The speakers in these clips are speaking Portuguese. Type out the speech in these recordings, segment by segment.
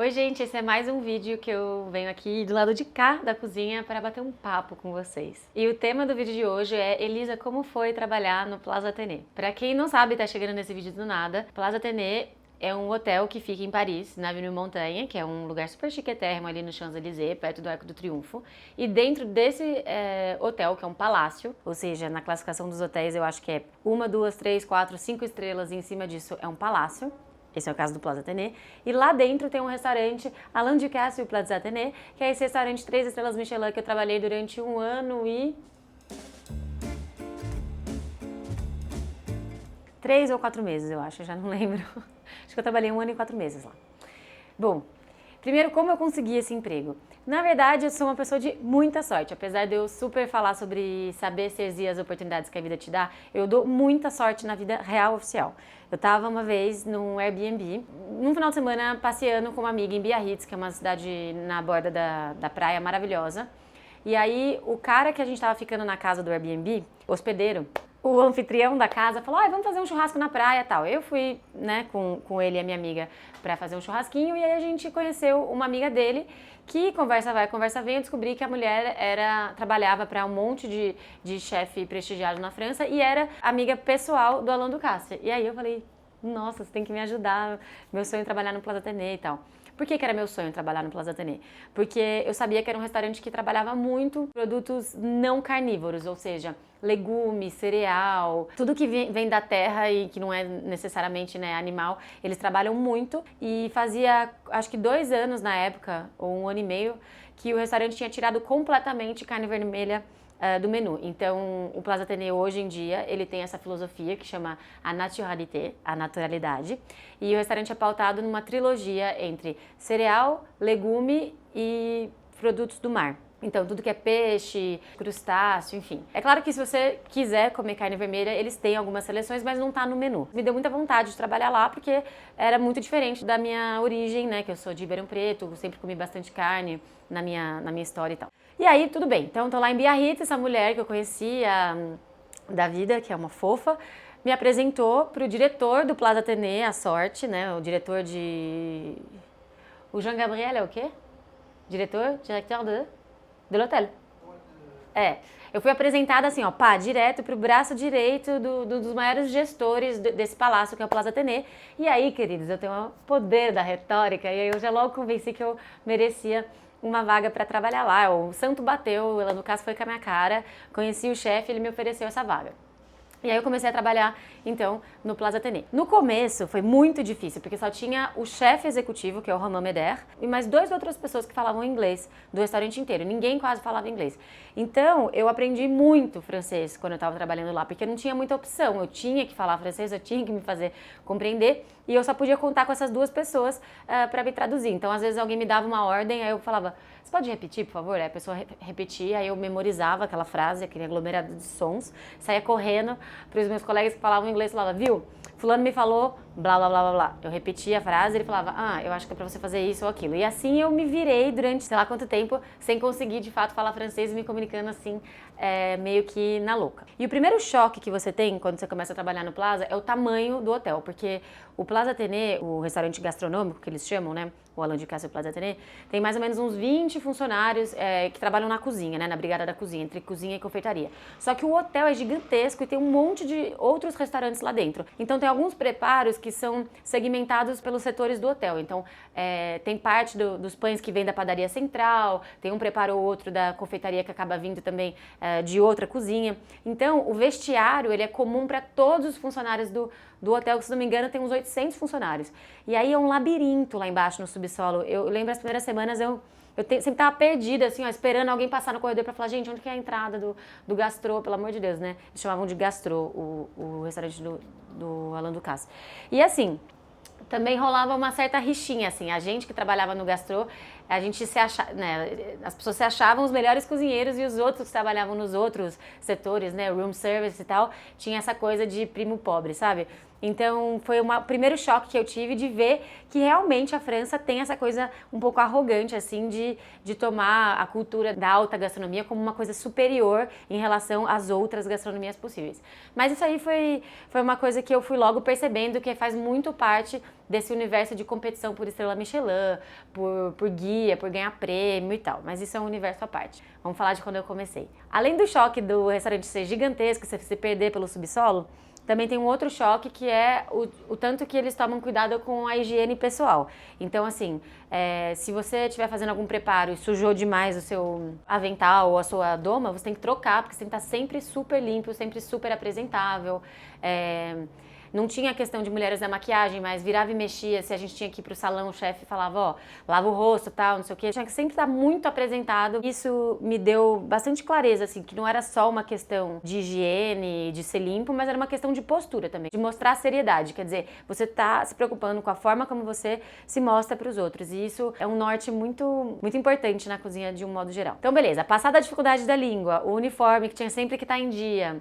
Oi gente, esse é mais um vídeo que eu venho aqui do lado de cá da cozinha para bater um papo com vocês. E o tema do vídeo de hoje é: Elisa, como foi trabalhar no Plaza Athénée? Para quem não sabe, tá chegando nesse vídeo do nada, Plaza Athénée é um hotel que fica em Paris, na Avenue Montaigne, que é um lugar super chiquetérrimo ali no Champs-Élysées, perto do Arco do Triunfo. E dentro desse hotel, que é um palácio, ou seja, na classificação dos hotéis eu acho que é 1, 2, 3, 4, 5 estrelas e em cima disso é um palácio. Esse é o caso do Plaza Athénée. E lá dentro tem um restaurante, Alain Ducasse e o Plaza Athénée, que é esse restaurante 3 estrelas Michelin que eu trabalhei durante 1 ano e 3 ou 4 meses, eu acho, já não lembro. Acho que eu trabalhei 1 ano e 4 meses lá. Bom, primeiro, como eu consegui esse emprego? Na verdade, eu sou uma pessoa de muita sorte. Apesar de eu super falar sobre saber serzir as oportunidades que a vida te dá, eu dou muita sorte na vida real oficial. Eu tava uma vez num Airbnb, num final de semana, passeando com uma amiga em Biarritz, que é uma cidade na borda da praia maravilhosa. E aí, o cara que a gente tava ficando na casa do Airbnb, hospedeiro, o anfitrião da casa falou: vamos fazer um churrasco na praia e tal. Eu fui, né, com ele e a minha amiga pra fazer um churrasquinho e aí a gente conheceu uma amiga dele que, conversa vai, conversa vem, eu descobri que a mulher trabalhava pra um monte de chefe prestigiado na França e era amiga pessoal do Alain Ducasse. E aí eu falei: nossa, você tem que me ajudar, meu sonho é trabalhar no Plaza Athénée e tal. Por que era meu sonho trabalhar no Plaza Athénée? Porque eu sabia que era um restaurante que trabalhava muito produtos não carnívoros, ou seja, legumes, cereal, tudo que vem da terra e que não é necessariamente, né, animal, eles trabalham muito. E fazia, acho que 2 anos na época, ou 1 ano e meio, que o restaurante tinha tirado completamente carne vermelha do menu. Então, o Plaza Athénée hoje em dia, ele tem essa filosofia que chama a naturalité, a naturalidade, e o restaurante é pautado numa trilogia entre cereal, legume e produtos do mar. Então, tudo que é peixe, crustáceo, enfim. É claro que se você quiser comer carne vermelha, eles têm algumas seleções, mas não tá no menu. Me deu muita vontade de trabalhar lá, porque era muito diferente da minha origem, né? Que eu sou de Ribeirão Preto, sempre comi bastante carne na minha história e tal. E aí, tudo bem. Então, tô lá em Biarritz, essa mulher que eu conheci, a da vida, que é uma fofa, me apresentou pro diretor do Plaza Athénée, a sorte, né? O diretor de... O Jean Gabriel é o quê? Diretor de l'hotel. É, eu fui apresentada assim, ó, direto pro braço direito dos maiores gestores desse palácio, que é o Plaza Athénée. E aí, queridos, eu tenho o poder da retórica, e aí eu já logo convenci que eu merecia uma vaga para trabalhar lá. O santo bateu, ela no caso foi com a minha cara, conheci o chefe, ele me ofereceu essa vaga. E aí eu comecei a trabalhar, então, no Plaza Athénée. No começo foi muito difícil, porque só tinha o chefe executivo, que é o Romain Meder, e mais 2 outras pessoas que falavam inglês do restaurante inteiro. Ninguém quase falava inglês. Então, eu aprendi muito francês quando eu estava trabalhando lá, porque não tinha muita opção. Eu tinha que falar francês, eu tinha que me fazer compreender, e eu só podia contar com essas 2 pessoas para me traduzir. Então, às vezes alguém me dava uma ordem, aí eu falava: você pode repetir, por favor? Aí a pessoa repetia, aí eu memorizava aquela frase, aquele aglomerado de sons, saía correndo para os meus colegas que falavam inglês, falava: viu, fulano me falou blá blá blá blá blá. Eu repetia a frase, ele falava: eu acho que é pra você fazer isso ou aquilo. E assim eu me virei durante sei lá quanto tempo, sem conseguir de fato falar francês e me comunicando assim, meio que na louca. E o primeiro choque que você tem quando você começa a trabalhar no Plaza é o tamanho do hotel, porque o Plaza Athénée, o restaurante gastronômico que eles chamam, né, o Alain Ducasse e o Plaza Athénée, tem mais ou menos uns 20 funcionários que trabalham na cozinha, né, na brigada da cozinha, entre cozinha e confeitaria. Só que o hotel é gigantesco e tem um monte de outros restaurantes lá dentro. Então tem alguns preparos que são segmentados pelos setores do hotel. Então tem parte dos pães que vem da padaria central, tem um preparo ou outro da confeitaria que acaba vindo também de outra cozinha. Então o vestiário ele é comum para todos os funcionários do hotel, que se não me engano tem uns 800 funcionários. E aí é um labirinto lá embaixo no subsolo. Eu lembro as primeiras semanas eu sempre tava perdida, assim, ó, esperando alguém passar no corredor pra falar: gente, onde que é a entrada do gastrô, pelo amor de Deus, né? Eles chamavam de gastrô, o restaurante do Alain Ducasse. E assim, também rolava uma certa rixinha, assim, a gente que trabalhava no gastrô, a gente se achava, né, as pessoas se achavam os melhores cozinheiros e os outros que trabalhavam nos outros setores, né, room service e tal, tinha essa coisa de primo pobre, sabe? Então foi o primeiro choque que eu tive de ver que realmente a França tem essa coisa um pouco arrogante, assim, de tomar a cultura da alta gastronomia como uma coisa superior em relação às outras gastronomias possíveis. Mas isso aí foi uma coisa que eu fui logo percebendo que faz muito parte desse universo de competição por estrela Michelin, por guia, por ganhar prêmio e tal. Mas isso é um universo à parte. Vamos falar de quando eu comecei. Além do choque do restaurante ser gigantesco, você se perder pelo subsolo, também tem um outro choque que é o tanto que eles tomam cuidado com a higiene pessoal. Então, assim, se você estiver fazendo algum preparo e sujou demais o seu avental ou a sua doma, você tem que trocar, porque você tem que estar sempre super limpo, sempre super apresentável. Não tinha questão de mulheres da maquiagem, mas virava e mexia, se a gente tinha que ir pro salão, o chefe falava, ó, lava o rosto, tal, não sei o quê. Tinha que sempre estar muito apresentado. Isso me deu bastante clareza, assim, que não era só uma questão de higiene, de ser limpo, mas era uma questão de postura também, de mostrar seriedade. Quer dizer, você tá se preocupando com a forma como você se mostra pros outros. E isso é um norte muito, muito importante na cozinha de um modo geral. Então, beleza. Passada a dificuldade da língua, o uniforme que tinha sempre que estar em dia,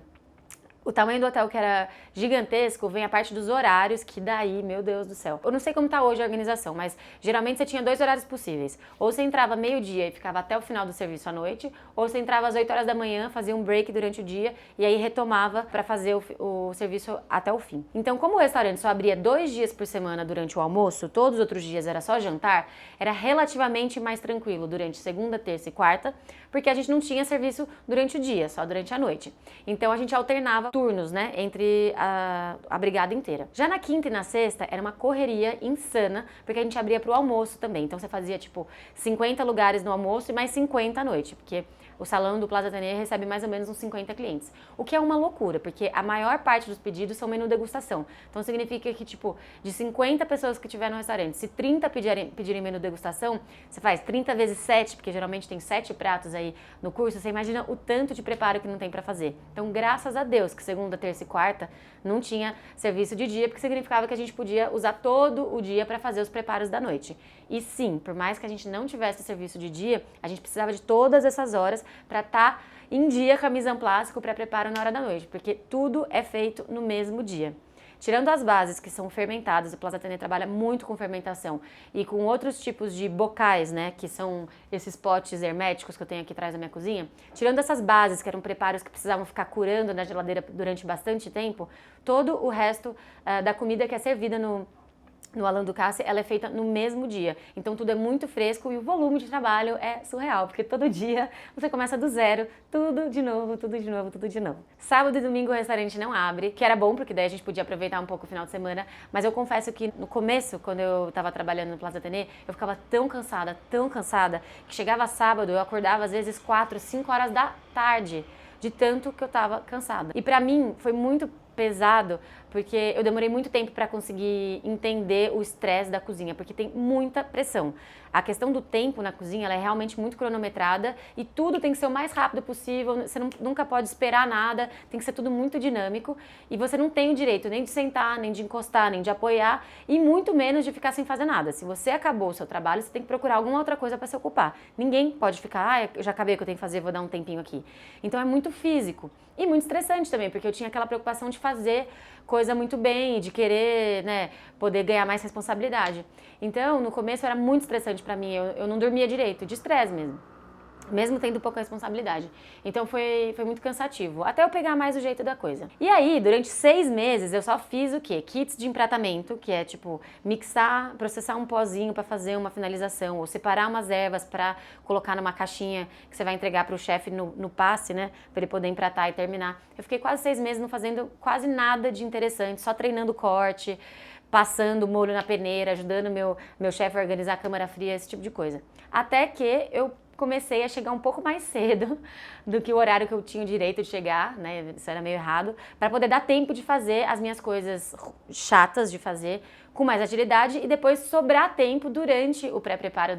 o tamanho do hotel, que era gigantesco, vem a parte dos horários, que daí, meu Deus do céu. Eu não sei como tá hoje a organização, mas geralmente você tinha 2 horários possíveis. Ou você entrava meio-dia e ficava até o final do serviço à noite, ou você entrava às 8 horas da manhã, fazia um break durante o dia e aí retomava para fazer o serviço até o fim. Então, como o restaurante só abria 2 dias por semana durante o almoço, todos os outros dias era só jantar, era relativamente mais tranquilo durante segunda, terça e quarta, porque a gente não tinha serviço durante o dia, só durante a noite. Então, a gente alternava turnos, né, entre a brigada inteira. Já na quinta e na sexta era uma correria insana, porque a gente abria pro almoço também. Então você fazia tipo 50 lugares no almoço e mais 50 à noite, porque o salão do Plaza Athénée recebe mais ou menos uns 50 clientes. O que é uma loucura, porque a maior parte dos pedidos são menu degustação. Então significa que, tipo, de 50 pessoas que tiver no restaurante, se 30 pedirem menu degustação, você faz 30 vezes 7, porque geralmente tem 7 pratos aí no curso, você imagina o tanto de preparo que não tem pra fazer. Então, graças a Deus que segunda, terça e quarta não tinha serviço de dia, porque significava que a gente podia usar todo o dia para fazer os preparos da noite. E sim, por mais que a gente não tivesse serviço de dia, a gente precisava de todas essas horas para estar em dia com a mise en place, com o pré-preparo na hora da noite, porque tudo é feito no mesmo dia. Tirando as bases que são fermentadas, o Plaza Athénée trabalha muito com fermentação e com outros tipos de bocais, né, que são esses potes herméticos que eu tenho aqui atrás da minha cozinha. Tirando essas bases, que eram preparos que precisavam ficar curando na geladeira durante bastante tempo, todo o resto da comida que é servida no Alain Ducasse, ela é feita no mesmo dia. Então tudo é muito fresco e o volume de trabalho é surreal, porque todo dia você começa do zero, tudo de novo, tudo de novo, tudo de novo. Sábado e domingo o restaurante não abre, que era bom, porque daí a gente podia aproveitar um pouco o final de semana, mas eu confesso que no começo, quando eu tava trabalhando no Plaza Athénée, eu ficava tão cansada, que chegava sábado, eu acordava às vezes 4, 5 horas da tarde, de tanto que eu tava cansada. E pra mim foi muito pesado, porque eu demorei muito tempo para conseguir entender o estresse da cozinha, porque tem muita pressão. A questão do tempo na cozinha, ela é realmente muito cronometrada e tudo tem que ser o mais rápido possível, você nunca pode esperar nada, tem que ser tudo muito dinâmico e você não tem o direito nem de sentar, nem de encostar, nem de apoiar e muito menos de ficar sem fazer nada. Se você acabou o seu trabalho, você tem que procurar alguma outra coisa para se ocupar. Ninguém pode ficar, eu já acabei o que eu tenho que fazer, vou dar um tempinho aqui. Então é muito físico e muito estressante também, porque eu tinha aquela preocupação de fazer coisa muito bem, de querer, né, poder ganhar mais responsabilidade. Então, no começo era muito estressante pra mim, eu não dormia direito, de estresse mesmo tendo pouca responsabilidade. Então foi muito cansativo, até eu pegar mais o jeito da coisa. E aí, durante 6 meses, eu só fiz o quê? Kits de empratamento, que é tipo mixar, processar um pozinho para fazer uma finalização, ou separar umas ervas para colocar numa caixinha que você vai entregar para o chefe no passe, né? Para ele poder empratar e terminar. Eu fiquei quase 6 meses não fazendo quase nada de interessante, só treinando corte, passando molho na peneira, ajudando meu chefe a organizar a câmara fria, esse tipo de coisa. Até que eu comecei a chegar um pouco mais cedo do que o horário que eu tinha o direito de chegar, né, isso era meio errado, para poder dar tempo de fazer as minhas coisas chatas de fazer, com mais agilidade e depois sobrar tempo durante o pré-preparo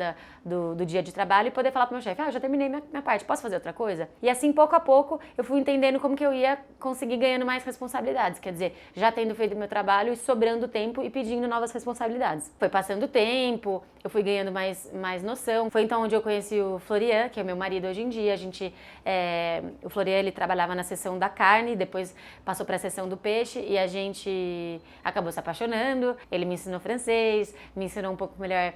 do dia de trabalho e poder falar pro meu chefe, eu já terminei minha parte, posso fazer outra coisa? E assim, pouco a pouco, eu fui entendendo como que eu ia conseguir ganhando mais responsabilidades, quer dizer, já tendo feito o meu trabalho e sobrando tempo e pedindo novas responsabilidades. Foi passando o tempo, eu fui ganhando mais noção. Foi então onde eu conheci o Florian, que é meu marido hoje em dia. O Florian, ele trabalhava na seção da carne, depois passou para a seção do peixe e a gente acabou se apaixonando. Ele me ensinou francês, me ensinou um pouco melhor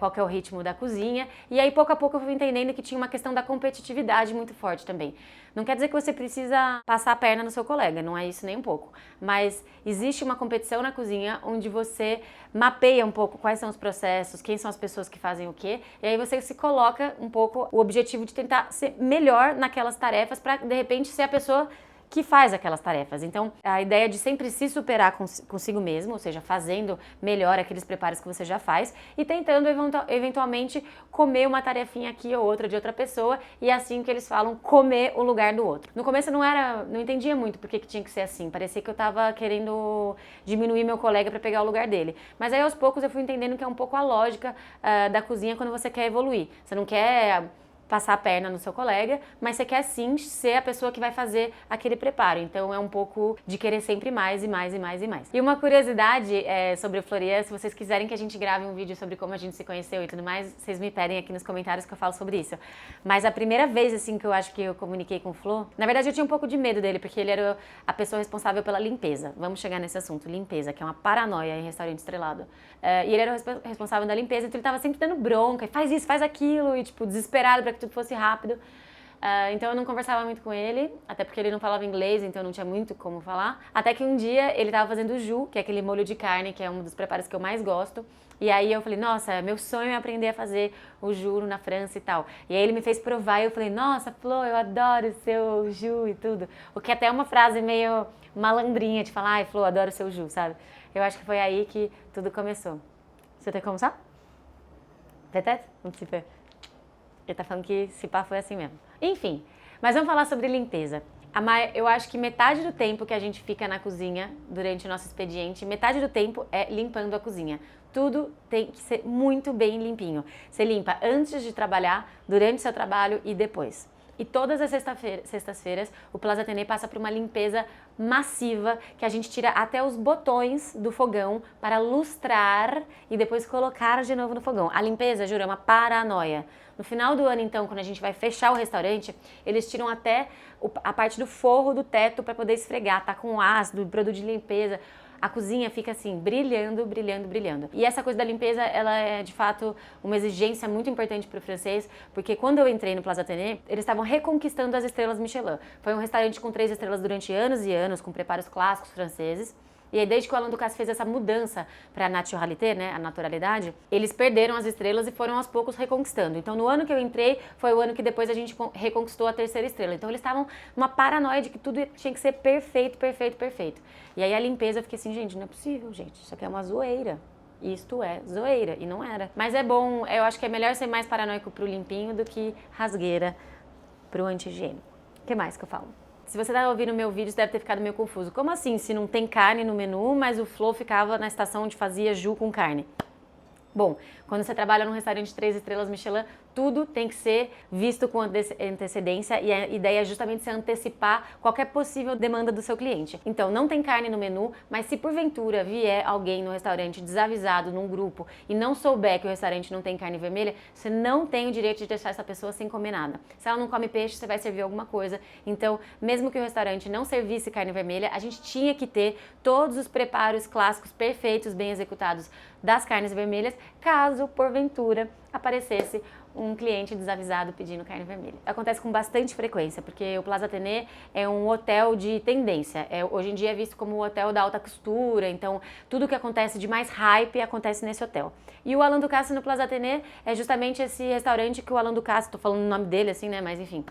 qual que é o ritmo da cozinha. E aí, pouco a pouco, eu fui entendendo que tinha uma questão da competitividade muito forte também. Não quer dizer que você precisa passar a perna no seu colega, não é isso nem um pouco. Mas existe uma competição na cozinha onde você mapeia um pouco quais são os processos, quem são as pessoas que fazem o quê, e aí você se coloca um pouco o objetivo de tentar ser melhor naquelas tarefas para, de repente, ser a pessoa que faz aquelas tarefas. Então, a ideia de sempre se superar consigo mesmo, ou seja, fazendo melhor aqueles preparos que você já faz e tentando eventualmente comer uma tarefinha aqui ou outra de outra pessoa, e é assim que eles falam, comer o lugar do outro. No começo eu não entendia muito por que tinha que ser assim, parecia que eu tava querendo diminuir meu colega para pegar o lugar dele. Mas aí aos poucos eu fui entendendo que é um pouco a lógica da cozinha quando você quer evoluir. Você não quer passar a perna no seu colega, mas você quer sim ser a pessoa que vai fazer aquele preparo. Então é um pouco de querer sempre mais e mais e mais e mais. E uma curiosidade sobre o Florian, se vocês quiserem que a gente grave um vídeo sobre como a gente se conheceu e tudo mais, vocês me pedem aqui nos comentários que eu falo sobre isso. Mas a primeira vez assim que eu acho que eu comuniquei com o Flo, na verdade eu tinha um pouco de medo dele, porque ele era a pessoa responsável pela limpeza. Vamos chegar nesse assunto, limpeza, que é uma paranoia em restaurante estrelado. E ele era o responsável da limpeza, então ele tava sempre dando bronca, e faz isso, faz aquilo, e tipo, desesperado pra que tudo fosse rápido. Então eu não conversava muito com ele, até porque ele não falava inglês, então não tinha muito como falar. Até que um dia ele tava fazendo o jus, que é aquele molho de carne, que é um dos preparos que eu mais gosto. E aí eu falei, nossa, meu sonho é aprender a fazer o jus na França e tal. E aí ele me fez provar e eu falei, nossa, Flo, eu adoro o seu jus e tudo. O que até é uma frase meio malandrinha de falar, ai, Flo, adoro o seu jus, sabe? Eu acho que foi aí que tudo começou. Você tem como saber? Peut-être? Um petit peu. Ele tá falando que se pá foi assim mesmo. Enfim, mas vamos falar sobre limpeza. Eu acho que metade do tempo que a gente fica na cozinha durante o nosso expediente, metade do tempo é limpando a cozinha. Tudo tem que ser muito bem limpinho. Você limpa antes de trabalhar, durante o seu trabalho e depois. E todas as sextas-feiras, o Plaza Athénée passa por uma limpeza massiva, que a gente tira até os botões do fogão para lustrar e depois colocar de novo no fogão. A limpeza, juro, é uma paranoia. No final do ano, então, quando a gente vai fechar o restaurante, eles tiram até a parte do forro do teto para poder esfregar, tá com ácido, produto de limpeza. A cozinha fica assim, brilhando, brilhando, brilhando. E essa coisa da limpeza, ela é de fato uma exigência muito importante para o francês, porque quando eu entrei no Plaza Athénée, eles estavam reconquistando as estrelas Michelin. Foi um restaurante com 3 estrelas durante anos e anos, com preparos clássicos franceses. E aí, desde que o Alain Ducasse fez essa mudança para a naturalité, né, a naturalidade, eles perderam as estrelas e foram aos poucos reconquistando. Então, no ano que eu entrei, foi o ano que depois a gente reconquistou a 3ª estrela. Então, eles estavam numa paranoia de que tudo tinha que ser perfeito, perfeito, perfeito. E aí, a limpeza, eu fiquei assim, gente, não é possível, gente. Isso aqui é uma zoeira. Isto é zoeira. E não era. Mas é bom, eu acho que é melhor ser mais paranoico pro limpinho do que rasgueira pro anti-higiênico. O que mais que eu falo? Se você tá ouvindo o meu vídeo, você deve ter ficado meio confuso. Como assim, se não tem carne no menu, mas o Flo ficava na estação onde fazia jus com carne? Bom, quando você trabalha num restaurante 3 estrelas Michelin, tudo tem que ser visto com antecedência e a ideia é justamente se antecipar qualquer possível demanda do seu cliente. Então, não tem carne no menu, mas se porventura vier alguém no restaurante desavisado num grupo e não souber que o restaurante não tem carne vermelha, você não tem o direito de deixar essa pessoa sem comer nada. Se ela não come peixe, você vai servir alguma coisa. Então, mesmo que o restaurante não servisse carne vermelha, a gente tinha que ter todos os preparos clássicos perfeitos, bem executados das carnes vermelhas, caso porventura aparecesse um cliente desavisado pedindo carne vermelha. Acontece com bastante frequência, porque o Plaza Athénée é um hotel de tendência. Hoje em dia é visto como o hotel da alta costura, então tudo que acontece de mais hype acontece nesse hotel. E o Alain Ducasse no Plaza Athénée é justamente esse restaurante que o Alain Ducasse, tô falando o nome dele assim, né, mas enfim,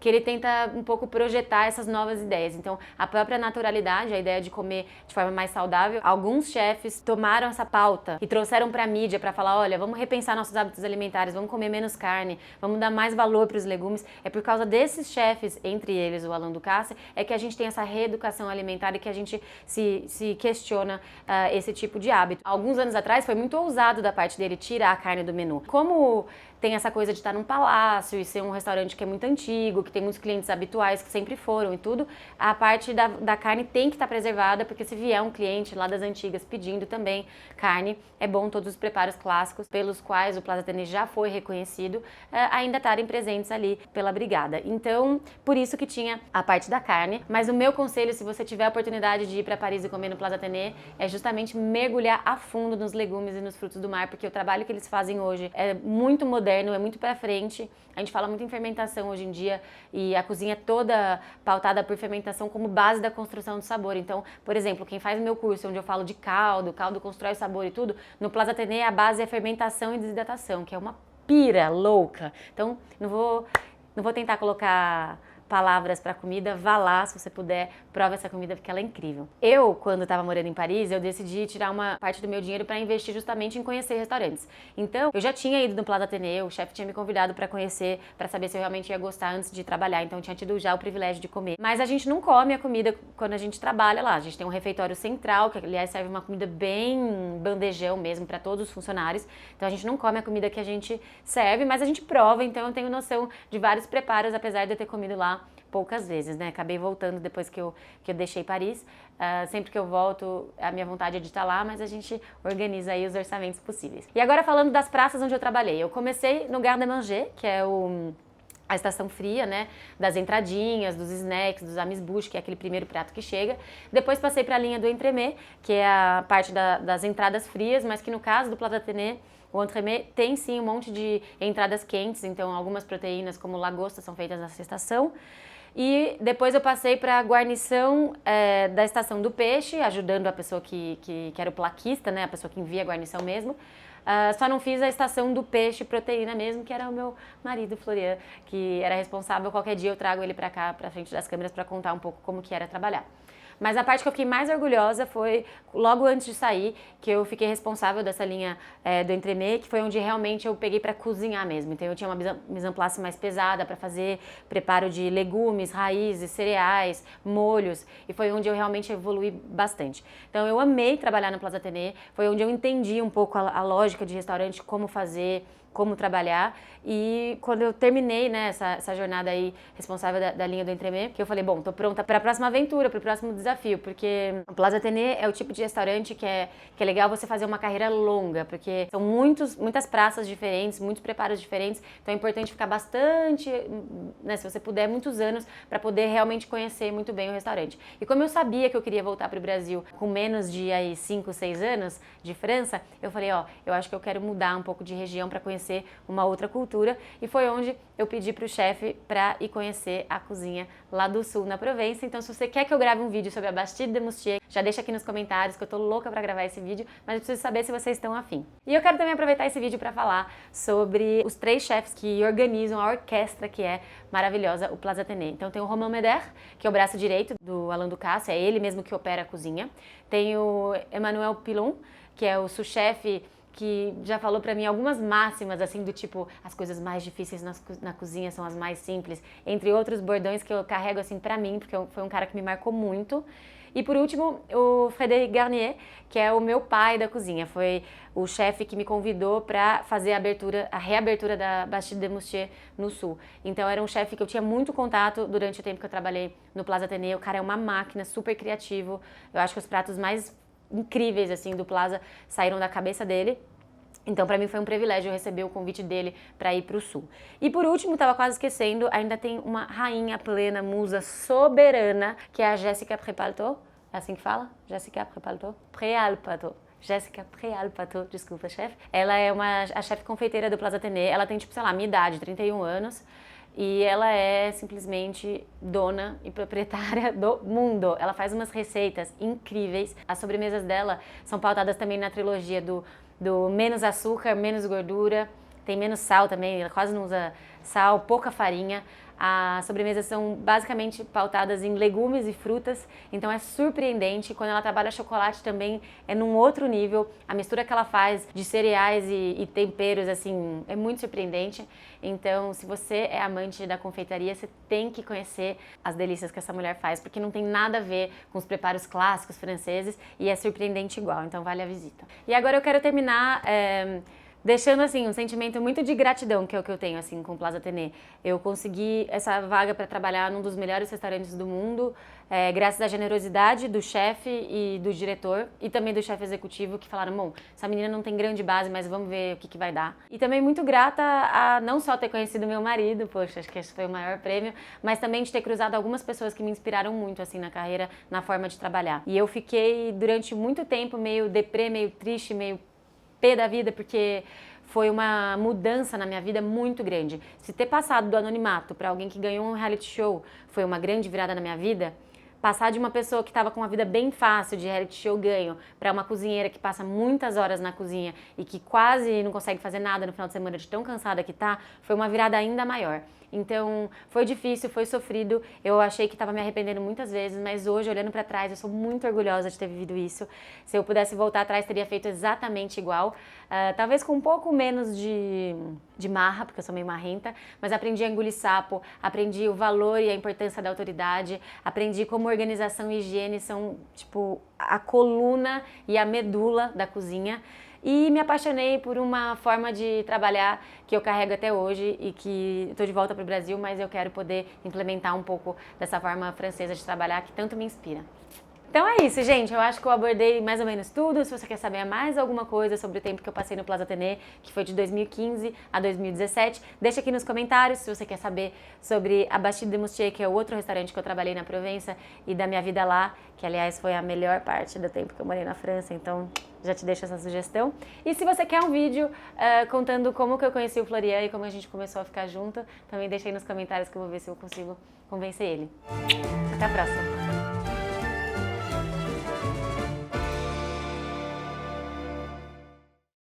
que ele tenta um pouco projetar essas novas ideias. Então, a própria naturalidade, a ideia de comer de forma mais saudável, alguns chefes tomaram essa pauta e trouxeram para a mídia para falar, olha, vamos repensar nossos hábitos alimentares, vamos comer menos carne, vamos dar mais valor para os legumes. É por causa desses chefes, entre eles o Alain Ducasse, é que a gente tem essa reeducação alimentar e que a gente se questiona esse tipo de hábito. Alguns anos atrás foi muito ousado da parte dele tirar a carne do menu. Como tem essa coisa de estar num palácio e ser um restaurante que é muito antigo, que tem muitos clientes habituais que sempre foram e tudo, a parte da carne tem que estar preservada, porque se vier um cliente lá das antigas pedindo também carne, é bom todos os preparos clássicos pelos quais o Plaza Athénée já foi reconhecido, ainda estarem presentes ali pela brigada. Então, por isso que tinha a parte da carne, mas o meu conselho, se você tiver a oportunidade de ir para Paris e comer no Plaza Athénée, é justamente mergulhar a fundo nos legumes e nos frutos do mar, porque o trabalho que eles fazem hoje é muito moderno, é muito pra frente. A gente fala muito em fermentação hoje em dia e a cozinha é toda pautada por fermentação como base da construção do sabor. Então, por exemplo, quem faz o meu curso onde eu falo de caldo constrói sabor e tudo, no Plaza Athénée a base é fermentação e desidratação, que é uma pira louca. Então, não vou tentar colocar palavras para comida, vá lá, se você puder, prova essa comida porque ela é incrível. Eu, quando estava morando em Paris, eu decidi tirar uma parte do meu dinheiro para investir justamente em conhecer restaurantes. Então, eu já tinha ido no Plaza Athénée, o chefe tinha me convidado para conhecer, para saber se eu realmente ia gostar antes de trabalhar, então eu tinha tido já o privilégio de comer. Mas a gente não come a comida quando a gente trabalha lá, a gente tem um refeitório central, que aliás serve uma comida bem bandejão mesmo para todos os funcionários, então a gente não come a comida que a gente serve, mas a gente prova, então eu tenho noção de vários preparos, apesar de eu ter comido lá poucas vezes, né? Acabei voltando depois que eu deixei Paris. Sempre que eu volto, a minha vontade é de estar lá, mas a gente organiza aí os orçamentos possíveis. E agora falando das praças onde eu trabalhei. Eu comecei no Gare de Manger, que é a estação fria, né, das entradinhas, dos snacks, dos amuse-bouche, que é aquele primeiro prato que chega. Depois passei para a linha do entremets, que é a parte das entradas frias, mas que no caso do Plaza Athénée, o entremets tem sim um monte de entradas quentes, então algumas proteínas como lagosta são feitas nessa estação. E depois eu passei para a guarnição da estação do peixe, ajudando a pessoa que era o plaquista, né, a pessoa que envia a guarnição mesmo. Só não fiz a estação do peixe proteína mesmo, que era o meu marido, Florian, que era responsável. Qualquer dia eu trago ele para cá, para frente das câmeras, para contar um pouco como que era trabalhar. Mas a parte que eu fiquei mais orgulhosa foi logo antes de sair, que eu fiquei responsável dessa linha do entremets, que foi onde realmente eu peguei para cozinhar mesmo. Então eu tinha uma mise en place mais pesada para fazer preparo de legumes, raízes, cereais, molhos, e foi onde eu realmente evolui bastante. Então eu amei trabalhar no Plaza Athénée, foi onde eu entendi um pouco a lógica de restaurante, como fazer, como trabalhar, e quando eu terminei, né, essa jornada aí responsável da linha do entremets, que eu falei, bom, tô pronta para a próxima aventura, para o próximo desafio, porque o Plaza Athénée é o tipo de restaurante que é legal você fazer uma carreira longa, porque são muitas praças diferentes, muitos preparos diferentes, então é importante ficar bastante, né, se você puder, muitos anos, para poder realmente conhecer muito bem o restaurante. E como eu sabia que eu queria voltar para o Brasil com menos de aí 5, 6 anos de França, eu falei, ó, eu acho que eu quero mudar um pouco de região para conhecer uma outra cultura, e foi onde eu pedi para o chefe para ir conhecer a cozinha lá do sul, na Provença. Então, se você quer que eu grave um vídeo sobre a Bastide de Moustier, já deixa aqui nos comentários, que eu tô louca para gravar esse vídeo, mas eu preciso saber se vocês estão afim. E eu quero também aproveitar esse vídeo para falar sobre os 3 chefes que organizam a orquestra que é maravilhosa, o Plaza Athénée. Então tem o Romain Meder, que é o braço direito do Alain Ducasse, é ele mesmo que opera a cozinha. Tem o Emmanuel Pilon, que é o sous-chefe, que já falou pra mim algumas máximas, assim, do tipo, as coisas mais difíceis na cozinha são as mais simples, entre outros bordões que eu carrego, assim, pra mim, porque foi um cara que me marcou muito. E por último, o Frédéric Garnier, que é o meu pai da cozinha, foi o chefe que me convidou para fazer a reabertura da Bastide de Moustier no sul. Então era um chefe que eu tinha muito contato durante o tempo que eu trabalhei no Plaza Athénée. O cara é uma máquina, super criativo. Eu acho que os pratos mais incríveis assim do Plaza saíram da cabeça dele. Então, para mim foi um privilégio receber o convite dele para ir para o sul. E por último, estava quase esquecendo, ainda tem uma rainha plena, musa soberana, que é a Jéssica Préalpatô. É assim que fala? Jéssica Préalpatô? Préalpatô. Jéssica Préalpatô, desculpa, chefe. Ela é a chefe confeiteira do Plaza Athénée. Ela tem, tipo, sei lá, minha idade, 31 anos. E ela é simplesmente dona e proprietária do mundo. Ela faz umas receitas incríveis. As sobremesas dela são pautadas também na trilogia do menos açúcar, menos gordura, tem menos sal também, ela quase não usa sal, pouca farinha. As sobremesas são basicamente pautadas em legumes e frutas, então é surpreendente. Quando ela trabalha chocolate também é num outro nível. A mistura que ela faz de cereais e temperos, assim, é muito surpreendente. Então, se você é amante da confeitaria, você tem que conhecer as delícias que essa mulher faz, porque não tem nada a ver com os preparos clássicos franceses e é surpreendente igual, então vale a visita. E agora eu quero terminar deixando assim um sentimento muito de gratidão, que é o que eu tenho assim com o Plaza Athénée. Eu consegui essa vaga para trabalhar num dos melhores restaurantes do mundo, graças à generosidade do chefe e do diretor e também do chefe executivo, que falaram: bom, essa menina não tem grande base, mas vamos ver o que vai dar. E também muito grata a não só ter conhecido meu marido, poxa, acho que esse foi o maior prêmio, mas também de ter cruzado algumas pessoas que me inspiraram muito assim na carreira, na forma de trabalhar. E eu fiquei durante muito tempo meio deprê, meio triste, meio pé da vida, porque foi uma mudança na minha vida muito grande. Se ter passado do anonimato para alguém que ganhou um reality show foi uma grande virada na minha vida, passar de uma pessoa que estava com uma vida bem fácil de reality show ganho para uma cozinheira que passa muitas horas na cozinha e que quase não consegue fazer nada no final de semana de tão cansada que tá, foi uma virada ainda maior. Então, foi difícil, foi sofrido, eu achei que estava me arrependendo muitas vezes, mas hoje, olhando para trás, eu sou muito orgulhosa de ter vivido isso. Se eu pudesse voltar atrás, teria feito exatamente igual, talvez com um pouco menos de marra, porque eu sou meio marrenta, mas aprendi a engolir sapo, aprendi o valor e a importância da autoridade, aprendi como organização e higiene são, tipo, a coluna e a medula da cozinha. E me apaixonei por uma forma de trabalhar que eu carrego até hoje e que estou de volta para o Brasil, mas eu quero poder implementar um pouco dessa forma francesa de trabalhar que tanto me inspira. Então é isso, gente. Eu acho que eu abordei mais ou menos tudo. Se você quer saber mais alguma coisa sobre o tempo que eu passei no Plaza Athénée, que foi de 2015 a 2017, deixa aqui nos comentários. Se você quer saber sobre a Bastide de Moustier, que é o outro restaurante que eu trabalhei na Provença, e da minha vida lá, que aliás foi a melhor parte do tempo que eu morei na França, então já te deixo essa sugestão. E se você quer um vídeo contando como que eu conheci o Florian e como a gente começou a ficar junto, também deixa aí nos comentários que eu vou ver se eu consigo convencer ele. Até a próxima!